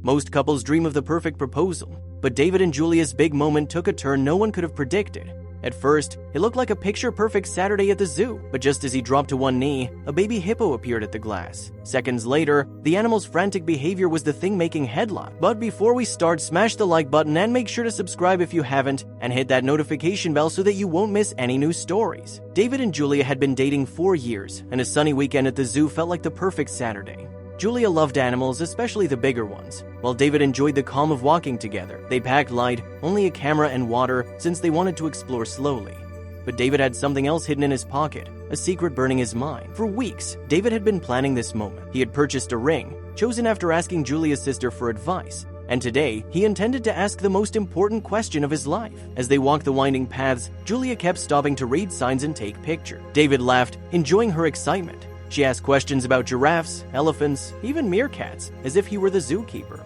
Most couples dream of the perfect proposal, but David and Julia's big moment took a turn no one could have predicted. At first, it looked like a picture-perfect Saturday at the zoo, but just as he dropped to one knee, a baby hippo appeared at the glass. Seconds later, the animal's frantic behavior was the thing making headlines. But before we start, smash the like button and make sure to subscribe if you haven't, and hit that notification bell so that you won't miss any new stories. David and Julia had been dating 4 years, and a sunny weekend at the zoo felt like the perfect Saturday. Julia loved animals, especially the bigger ones, while David enjoyed the calm of walking together. They packed light, only a camera and water, since they wanted to explore slowly. But David had something else hidden in his pocket, a secret burning his mind. For weeks, David had been planning this moment. He had purchased a ring, chosen after asking Julia's sister for advice, and today, he intended to ask the most important question of his life. As they walked the winding paths, Julia kept stopping to read signs and take pictures. David laughed, enjoying her excitement. She asked questions about giraffes, elephants, even meerkats, as if he were the zookeeper.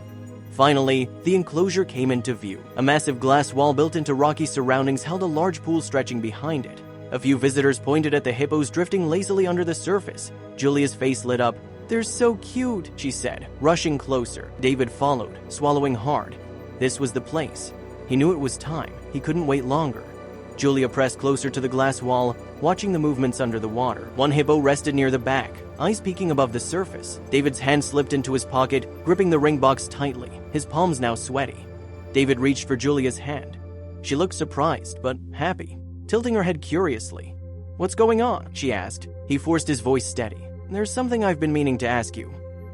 Finally, the enclosure came into view. A massive glass wall built into rocky surroundings held a large pool stretching behind it. A few visitors pointed at the hippos drifting lazily under the surface. Julia's face lit up. "They're so cute," she said, rushing closer. David followed, swallowing hard. This was the place. He knew it was time. He couldn't wait longer. Julia pressed closer to the glass wall, watching the movements under the water. One hippo rested near the back, eyes peeking above the surface. David's hand slipped into his pocket, gripping the ring box tightly, his palms now sweaty. David reached for Julia's hand. She looked surprised, but happy, tilting her head curiously. "What's going on?" she asked. He forced his voice steady. "There's something I've been meaning to ask you."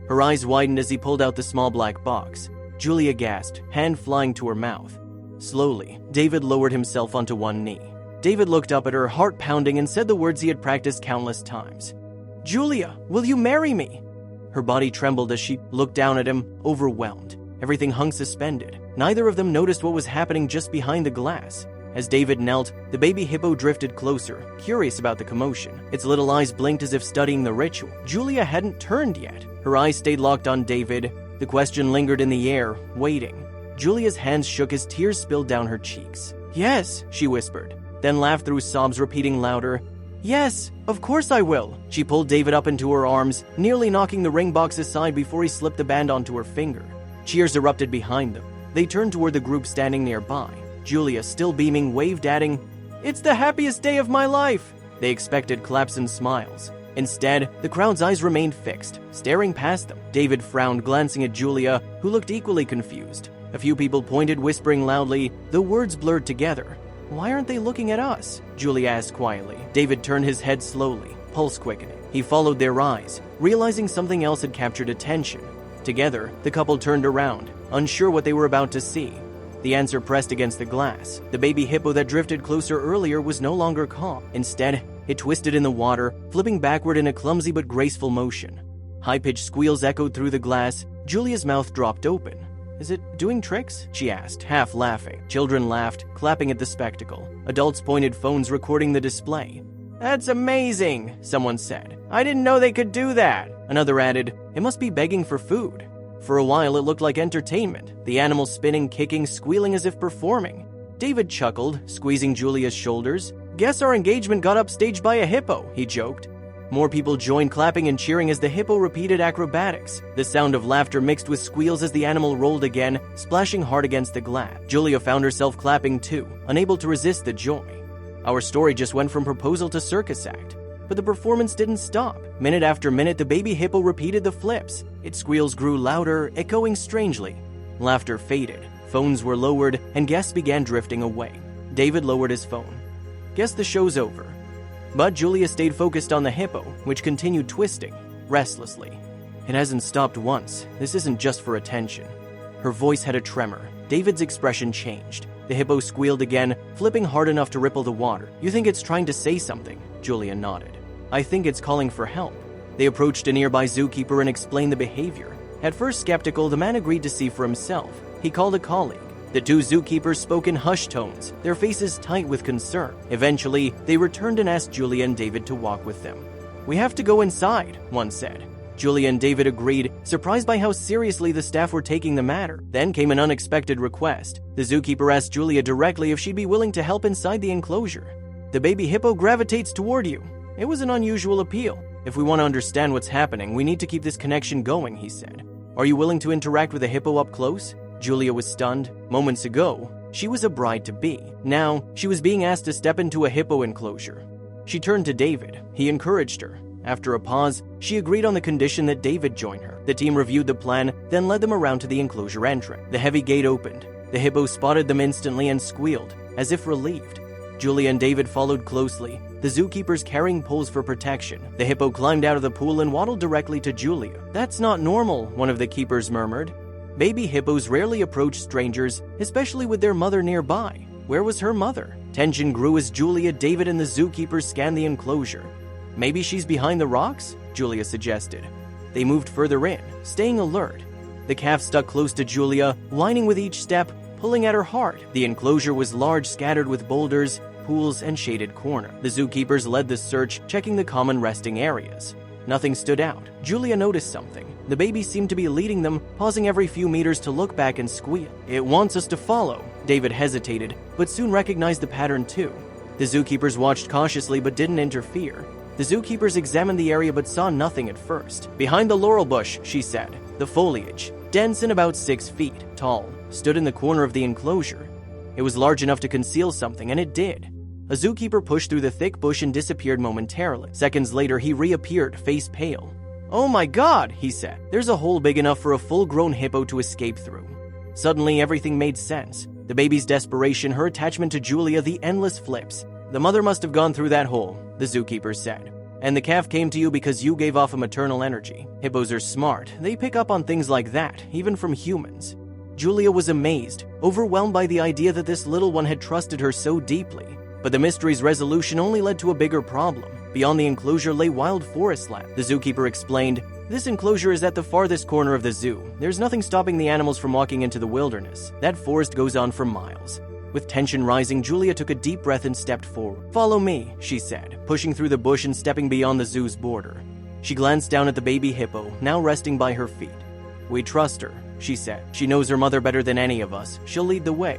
Her eyes widened as he pulled out the small black box. Julia gasped, hand flying to her mouth. Slowly, David lowered himself onto one knee. David looked up at her, heart pounding, and said the words he had practiced countless times. "Julia, will you marry me?" Her body trembled as she looked down at him, overwhelmed. Everything hung suspended. Neither of them noticed what was happening just behind the glass. As David knelt, the baby hippo drifted closer, curious about the commotion. Its little eyes blinked as if studying the ritual. Julia hadn't turned yet. Her eyes stayed locked on David. The question lingered in the air, waiting. Julia's hands shook as tears spilled down her cheeks. "Yes," she whispered, then laughed through sobs, repeating louder, "Yes, of course I will." She pulled David up into her arms, nearly knocking the ring box aside before he slipped the band onto her finger. Cheers erupted behind them. They turned toward the group standing nearby. Julia, still beaming, waved, adding, "It's the happiest day of my life." They expected claps and smiles. Instead, the crowd's eyes remained fixed, staring past them. David frowned, glancing at Julia, who looked equally confused. A few people pointed, whispering loudly, the words blurred together. "Why aren't they looking at us?" Julia asked quietly. David turned his head slowly, pulse quickening. He followed their eyes, realizing something else had captured attention. Together, the couple turned around, unsure what they were about to see. The answer pressed against the glass. The baby hippo that drifted closer earlier was no longer calm. Instead, it twisted in the water, flipping backward in a clumsy but graceful motion. High-pitched squeals echoed through the glass. Julia's mouth dropped open. "Is it doing tricks?" she asked, half laughing. Children laughed, clapping at the spectacle. Adults pointed phones, recording the display. "That's amazing," someone said. "I didn't know they could do that." Another added, "It must be begging for food." For a while, it looked like entertainment, the animals spinning, kicking, squealing as if performing. David chuckled, squeezing Julia's shoulders. "Guess our engagement got upstaged by a hippo," he joked. More people joined, clapping and cheering as the hippo repeated acrobatics. The sound of laughter mixed with squeals as the animal rolled again, splashing hard against the glass. Julia found herself clapping too, unable to resist the joy. Our story just went from proposal to circus act. But the performance didn't stop. Minute after minute, the baby hippo repeated the flips. Its squeals grew louder, echoing strangely. Laughter faded, phones were lowered, and guests began drifting away. David lowered his phone. "Guess the show's over." But Julia stayed focused on the hippo, which continued twisting, restlessly. "It hasn't stopped once. This isn't just for attention." Her voice had a tremor. David's expression changed. The hippo squealed again, flipping hard enough to ripple the water. "You think it's trying to say something?" Julia nodded. "I think it's calling for help." They approached a nearby zookeeper and explained the behavior. At first skeptical, the man agreed to see for himself. He called a colleague. The two zookeepers spoke in hushed tones, their faces tight with concern. Eventually, they returned and asked Julia and David to walk with them. "We have to go inside," one said. Julia and David agreed, surprised by how seriously the staff were taking the matter. Then came an unexpected request. The zookeeper asked Julia directly if she'd be willing to help inside the enclosure. "The baby hippo gravitates toward you." It was an unusual appeal. "If we want to understand what's happening, we need to keep this connection going," he said. Are you willing to interact with a hippo up close? Julia was stunned. Moments ago, she was a bride-to-be. Now, she was being asked to step into a hippo enclosure. She turned to David. He encouraged her. After a pause, she agreed on the condition that David join her. The team reviewed the plan, then led them around to the enclosure entrance. The heavy gate opened. The hippo spotted them instantly and squealed, as if relieved. Julia and David followed closely, the zookeepers carrying poles for protection. The hippo climbed out of the pool and waddled directly to Julia. "That's not normal," one of the keepers murmured. Baby hippos rarely approach strangers, especially with their mother nearby. Where was her mother? Tension grew as Julia, David, and the zookeepers scanned the enclosure. "Maybe she's behind the rocks?" Julia suggested. They moved further in, staying alert. The calf stuck close to Julia, whining with each step, pulling at her heart. The enclosure was large, scattered with boulders, pools, and shaded corner. The zookeepers led the search, checking the common resting areas. Nothing stood out. Julia noticed something. The baby seemed to be leading them, pausing every few meters to look back and squeal. "It wants us to follow." David hesitated, but soon recognized the pattern too. The zookeepers watched cautiously but didn't interfere. The zookeepers examined the area but saw nothing at first. "Behind the laurel bush," she said. The foliage, dense and about 6 feet tall, stood in the corner of the enclosure. It was large enough to conceal something, and it did. A zookeeper pushed through the thick bush and disappeared momentarily. Seconds later, he reappeared, face pale. "Oh my God," he said. "There's a hole big enough for a full-grown hippo to escape through." Suddenly, everything made sense. The baby's desperation, her attachment to Julia, the endless flips. "The mother must have gone through that hole," the zookeeper said. "And the calf came to you because you gave off a maternal energy. Hippos are smart. They pick up on things like that, even from humans." Julia was amazed, overwhelmed by the idea that this little one had trusted her so deeply. But the mystery's resolution only led to a bigger problem. Beyond the enclosure lay wild forest land. The zookeeper explained, "This enclosure is at the farthest corner of the zoo. There's nothing stopping the animals from walking into the wilderness. That forest goes on for miles." With tension rising, Julia took a deep breath and stepped forward. "Follow me," she said, pushing through the bush and stepping beyond the zoo's border. She glanced down at the baby hippo, now resting by her feet. "We trust her," she said. "She knows her mother better than any of us. She'll lead the way."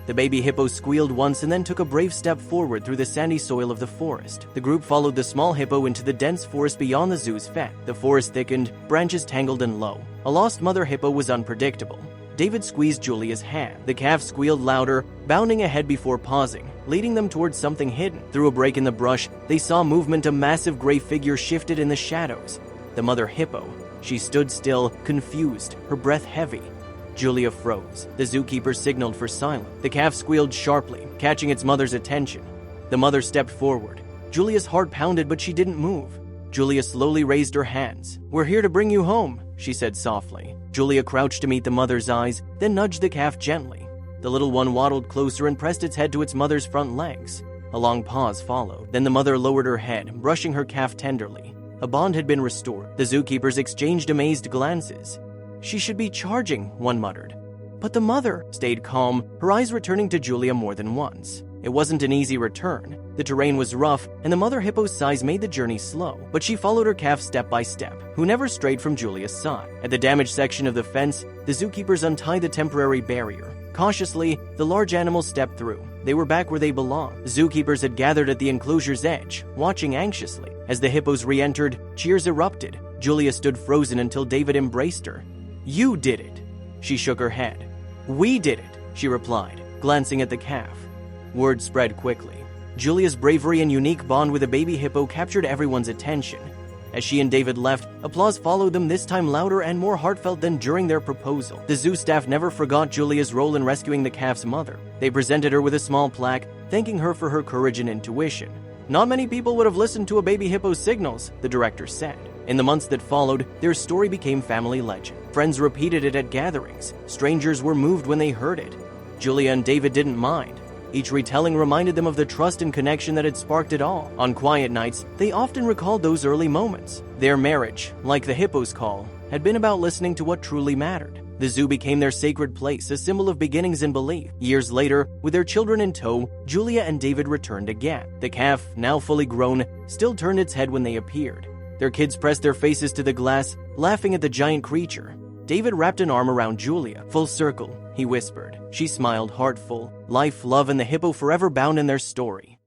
The baby hippo squealed once and then took a brave step forward through the sandy soil of the forest. The group followed the small hippo into the dense forest beyond the zoo's fence. The forest thickened, branches tangled and low. A lost mother hippo was unpredictable. David squeezed Julia's hand. The calf squealed louder, bounding ahead before pausing, leading them towards something hidden. Through a break in the brush, they saw movement. A massive gray figure shifted in the shadows. The mother hippo. She stood still, confused, her breath heavy. Julia froze. The zookeeper signaled for silence. The calf squealed sharply, catching its mother's attention. The mother stepped forward. Julia's heart pounded, but she didn't move. Julia slowly raised her hands. "We're here to bring you home," she said softly. Julia crouched to meet the mother's eyes, then nudged the calf gently. The little one waddled closer and pressed its head to its mother's front legs. A long pause followed. Then the mother lowered her head, brushing her calf tenderly. A bond had been restored. The zookeepers exchanged amazed glances. "She should be charging," one muttered. But the mother stayed calm, her eyes returning to Julia more than once. It wasn't an easy return. The terrain was rough, and the mother hippo's size made the journey slow. But she followed her calf step by step, who never strayed from Julia's side. At the damaged section of the fence, the zookeepers untied the temporary barrier. Cautiously, the large animals stepped through. They were back where they belonged. The zookeepers had gathered at the enclosure's edge, watching anxiously. As the hippos re-entered, cheers erupted. Julia stood frozen until David embraced her. "You did it." She shook her head. "We did it," she replied, glancing at the calf. Word spread quickly. Julia's bravery and unique bond with a baby hippo captured everyone's attention. As she and David left, applause followed them, this time louder and more heartfelt than during their proposal. The zoo staff never forgot Julia's role in rescuing the calf's mother. They presented her with a small plaque, thanking her for her courage and intuition. "Not many people would have listened to a baby hippo's signals," the director said. In the months that followed, their story became family legend. Friends repeated it at gatherings. Strangers were moved when they heard it. Julia and David didn't mind. Each retelling reminded them of the trust and connection that had sparked it all. On quiet nights, they often recalled those early moments. Their marriage, like the hippo's call, had been about listening to what truly mattered. The zoo became their sacred place, a symbol of beginnings and belief. Years later, with their children in tow, Julia and David returned again. The calf, now fully grown, still turned its head when they appeared. Their kids pressed their faces to the glass, laughing at the giant creature. David wrapped an arm around Julia. "Full circle," he whispered. She smiled, heart full. Life, love, and the hippo forever bound in their story.